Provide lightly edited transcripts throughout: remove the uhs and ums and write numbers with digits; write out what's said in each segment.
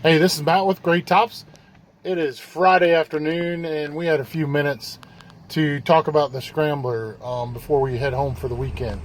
Hey, this is Matt with Great Tops. It is Friday afternoon, and we had a few minutes to talk about the Scrambler before we head home for the weekend.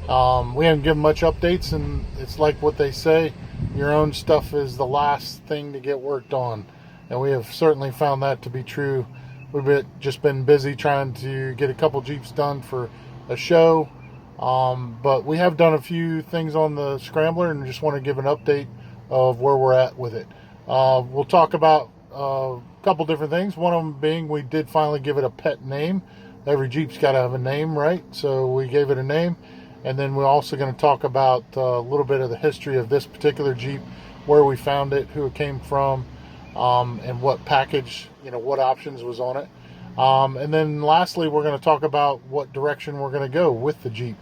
We haven't given much updates, and it's like what they say, your own stuff is the last thing to get worked on. And we have certainly found that to be true. We've just been busy trying to get a couple Jeeps done for a show. But we have done a few things on the Scrambler and just want to give an update of where we're at with it. We'll talk about a couple different things. One of them being we did finally give it a pet name. Every Jeep's got to have a name, right? So we gave it a name. And then we're also going to talk about a little bit of the history of this particular Jeep, where we found it, who it came from, and what package, what options was on it. And then lastly, we're going to talk about what direction we're going to go with the Jeep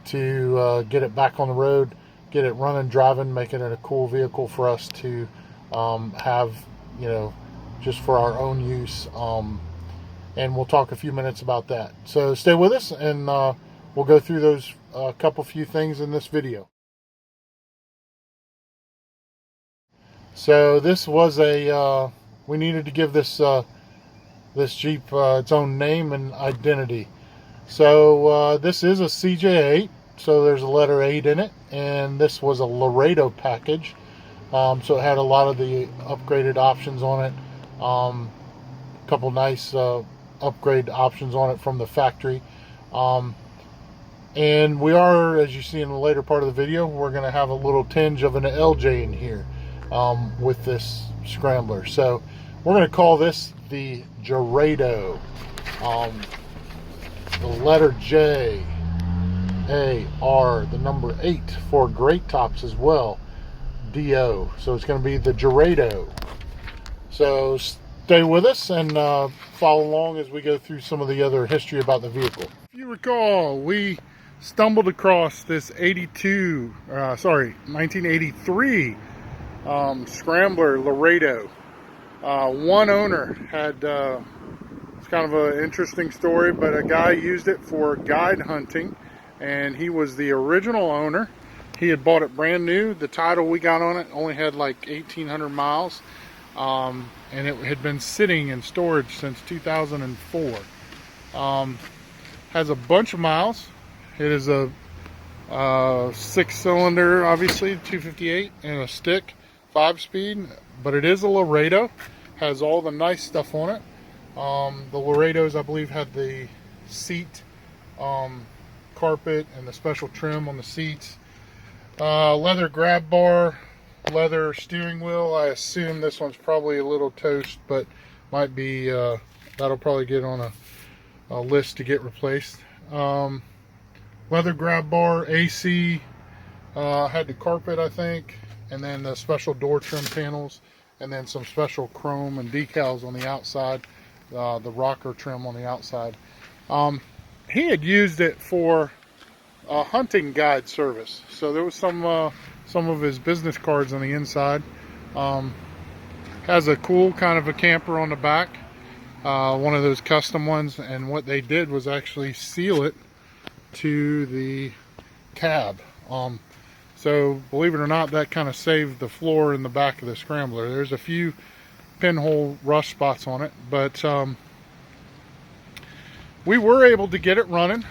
to get it back on the road, get it running, driving, making it a cool vehicle for us to have, just for our own use. And we'll talk a few minutes about that. So stay with us, and we'll go through those few things in this video. So this was we needed to give this this Jeep its own name and identity. So this is a CJ8, so there's a letter 8 in it, and this was a Laredo package. So it had a lot of the upgraded options on it. A couple nice upgrade options on it from the factory. And we are, as you see in the later part of the video, we're going to have a little tinge of an LJ in here with this Scrambler. So we're going to call this the Gerado. The letter J, A, R, the number 8 for Great Tops as well. DO. So it's going to be the Gerado. So stay with us and follow along as we go through some of the other history about the vehicle. If you recall, we stumbled across this 1983 Scrambler Laredo. One owner had, it's kind of an interesting story, but a guy used it for guide hunting, and he was the original owner. He had bought it brand new. The title we got on it only had like 1,800 miles, and it had been sitting in storage since 2004. Has a bunch of miles. It is a 6-cylinder, obviously, 258, and a stick, 5-speed, but it is a Laredo. Has all the nice stuff on it. The Laredos, I believe, had the seat carpet and the special trim on the seats. Leather grab bar, leather steering wheel. I assume this one's probably a little toast, but might be, that'll probably get on a list to get replaced. Leather grab bar, AC, had the carpet, I think, and then the special door trim panels, and then some special chrome and decals on the outside, the rocker trim on the outside. He had used it for a hunting guide service, so there was some of his business cards on the inside. Has a cool kind of a camper on the back, one of those custom ones, and what they did was actually seal it to the cab. So believe it or not, that kind of saved the floor in the back of the Scrambler. There's a few pinhole rust spots on it, but we were able to get it running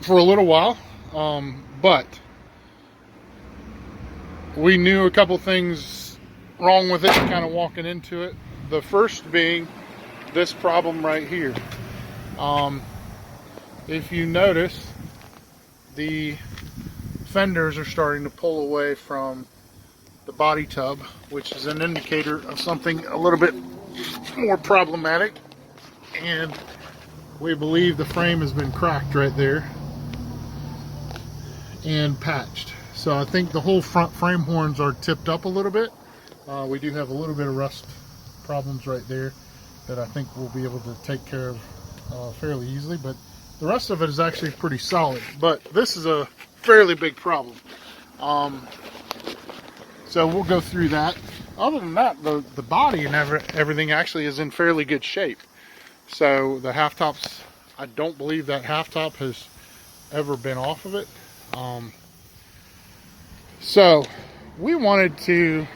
for a little while, but we knew a couple things wrong with it kind of walking into it. The first being this problem right here. If you notice, the fenders are starting to pull away from the body tub, which is an indicator of something a little bit more problematic, and we believe the frame has been cracked right there and patched. So I think the whole front frame horns are tipped up a little bit. We do have a little bit of rust problems right there that I think we'll be able to take care of fairly easily, but the rest of it is actually pretty solid. But this is a fairly big problem. So we'll go through that. Other than that, the body and everything actually is in fairly good shape. So the half tops, I don't believe that half top has ever been off of it. So we wanted to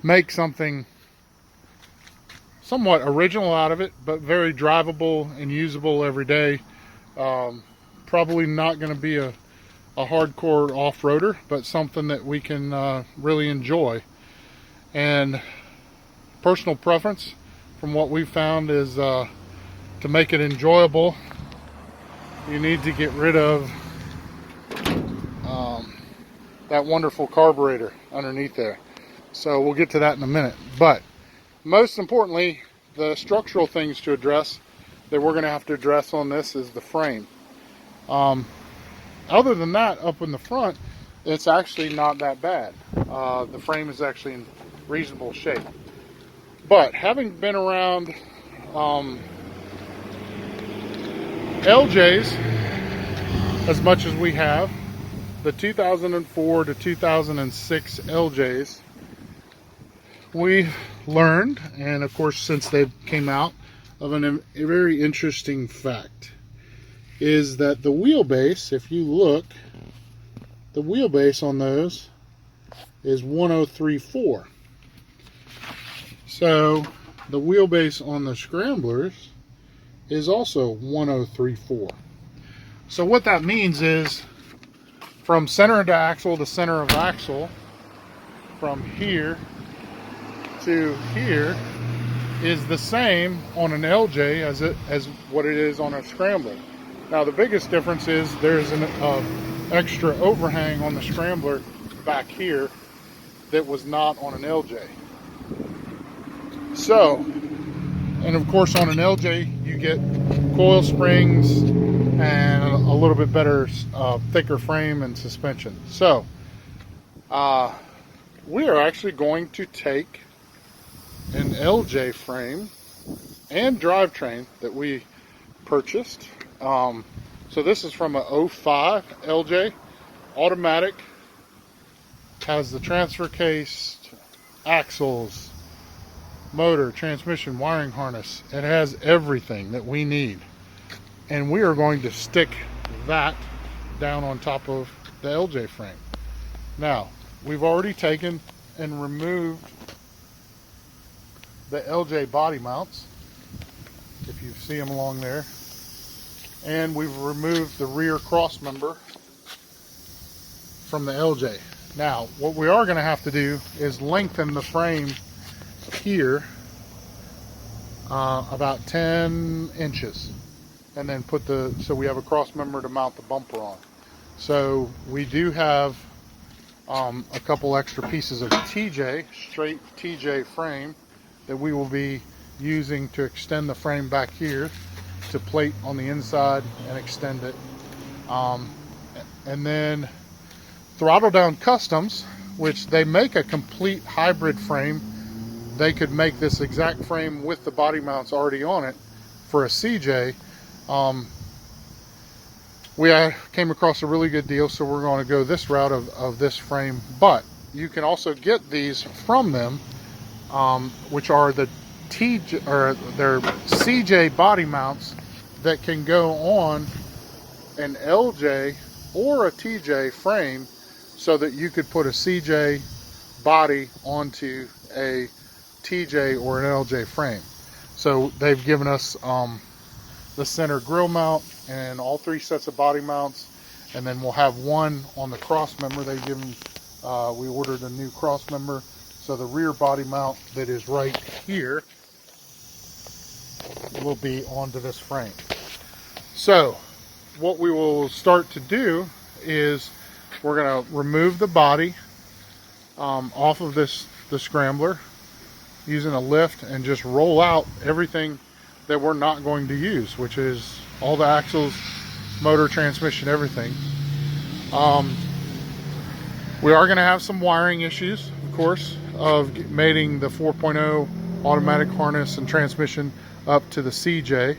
make something somewhat original out of it, but very drivable and usable every day. Probably not going to be a hardcore off-roader, but something that we can really enjoy. And personal preference from what we've found is to make it enjoyable, you need to get rid of that wonderful carburetor underneath there. So we'll get to that in a minute. But most importantly, the structural things to address that we're going to have to address on this is the frame. Other than that, up in the front, it's actually not that bad. The frame is actually in reasonable shape. But having been around LJs as much as we have, the 2004 to 2006 LJs, we learned, and of course since they came out, of a very interesting fact, is that the wheelbase, if you look, the wheelbase on those is 1034. So the wheelbase on the Scramblers is also 1034. So what that means is from center of axle to center of axle, from here to here, is the same on an LJ as what it is on a Scrambler. Now the biggest difference is there's an extra overhang on the Scrambler back here that was not on an LJ. So, and of course on an LJ you get coil springs and a little bit better, thicker frame and suspension. So, we are actually going to take an LJ frame and drivetrain that we purchased. So this is from a 05 LJ, automatic, has the transfer case, axles, motor, transmission, wiring harness. It has everything that we need. And we are going to stick that down on top of the LJ frame. Now, we've already taken and removed the LJ body mounts, if you see them along there. And we've removed the rear cross member from the LJ. Now, what we are going to have to do is lengthen the frame here about 10 inches. And then put so we have a cross member to mount the bumper on. So we do have a couple extra pieces of TJ, straight TJ frame, that we will be using to extend the frame back here to plate on the inside and extend it. And then Throttle Down Kustoms, which they make a complete hybrid frame. They could make this exact frame with the body mounts already on it for a CJ. We came across a really good deal, so we're going to go this route of this frame. But you can also get these from them, which are the their CJ body mounts that can go on an LJ or a TJ frame, so that you could put a CJ body onto a TJ or an LJ frame. So they've given us the center grill mount and all three sets of body mounts, and then we'll have one on the cross member. They've given, we ordered a new cross member, so the rear body mount that is right here will be onto this frame. So what we will start to do is we're going to remove the body off of the Scrambler using a lift, and just roll out everything that we're not going to use, which is all the axles, motor, transmission, everything. We are going to have some wiring issues, of course, of mating the 4.0 automatic harness and transmission up to the CJ.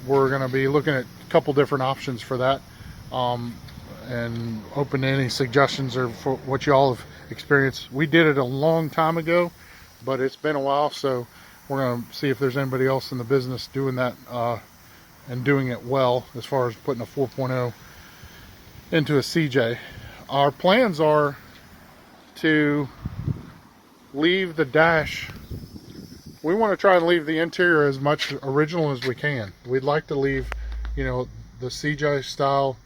We're going to be looking at a couple different options for that, and open to any suggestions or for what y'all have experienced. We did it a long time ago, but it's been a while, so we're going to see if there's anybody else in the business doing that and doing it well, as far as putting a 4.0 into a CJ. Our plans are to leave the dash. We want to try and leave the interior as much original as we can. We'd like to leave, you know, the CJ style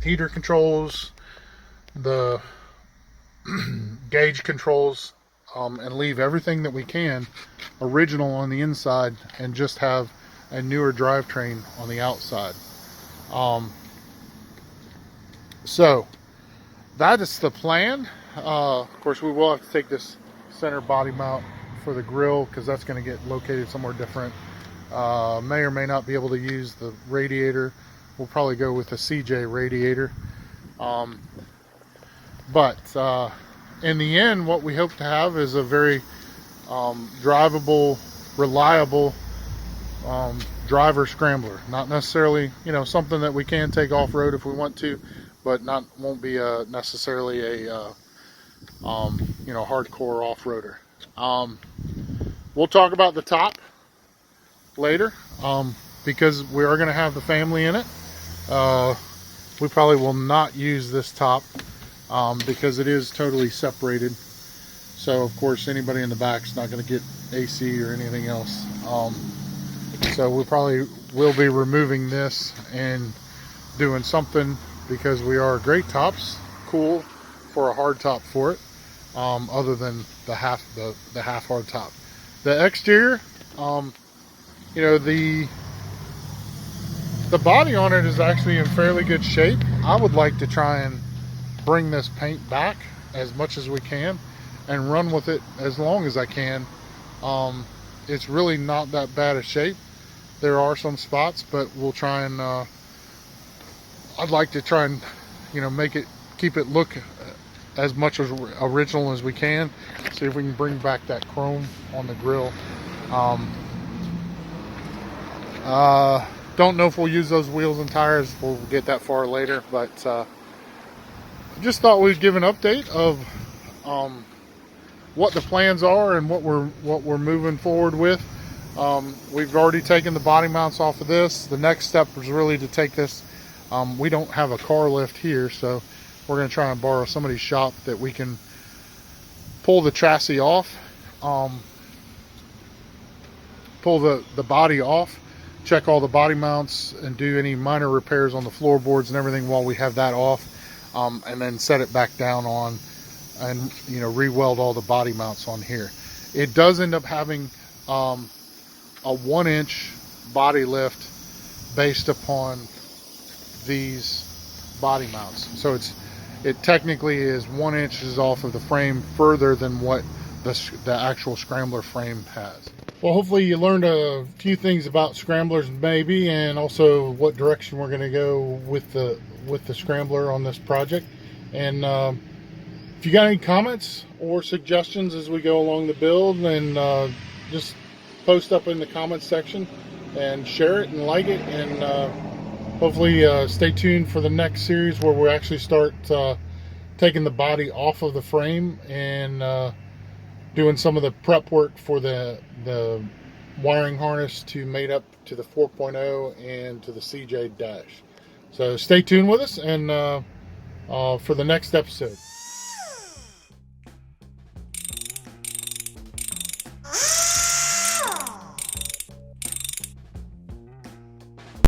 heater controls, the gauge controls, and leave everything that we can original on the inside and just have a newer drivetrain on the outside. So that is the plan. Of course, we will have to take this center body mount for the grill because that's going to get located somewhere different. May or may not be able to use the radiator. We'll probably go with a CJ radiator. But in the end, what we hope to have is a very drivable, reliable driver scrambler. Not necessarily, you know, something that we can take off-road if we want to, but won't be necessarily a you know, hardcore off-roader. We'll talk about the top later because we are going to have the family in it. We probably will not use this top because it is totally separated. So of course anybody in the back is not going to get AC or anything else. So we probably will be removing this and doing something, because we are great tops, cool for a hard top for it, other than the half hard top. The exterior, you know, the body on it is actually in fairly good shape. I would like to try and bring this paint back as much as we can and run with it as long as I can. It's really not that bad a shape. There are some spots, but we'll try and I'd like to try and, you know, keep it look as much as original as we can. See if we can bring back that chrome on the grill. Don't know if we'll use those wheels and tires. We'll get that far later, but just thought we'd give an update of what the plans are and what we're moving forward with. We've already taken the body mounts off of this. The next step was really to take this. We don't have a car lift here, so we're going to try and borrow somebody's shop that we can pull the chassis off, pull the body off, check all the body mounts, and do any minor repairs on the floorboards and everything while we have that off, and then set it back down on and, you know, re-weld all the body mounts on here. It does end up having a 1-inch body lift based upon these body mounts, so it technically is 1 inch off of the frame further than what the actual Scrambler frame has. Well, hopefully you learned a few things about Scramblers maybe, and also what direction we're going to go with the Scrambler on this project. And if you got any comments or suggestions as we go along the build, then just post up in the comments section and share it and like it, and hopefully stay tuned for the next series where we actually start taking the body off of the frame and doing some of the prep work for the wiring harness to mate up to the 4.0 and to the CJ dash. So stay tuned with us and for the next episode.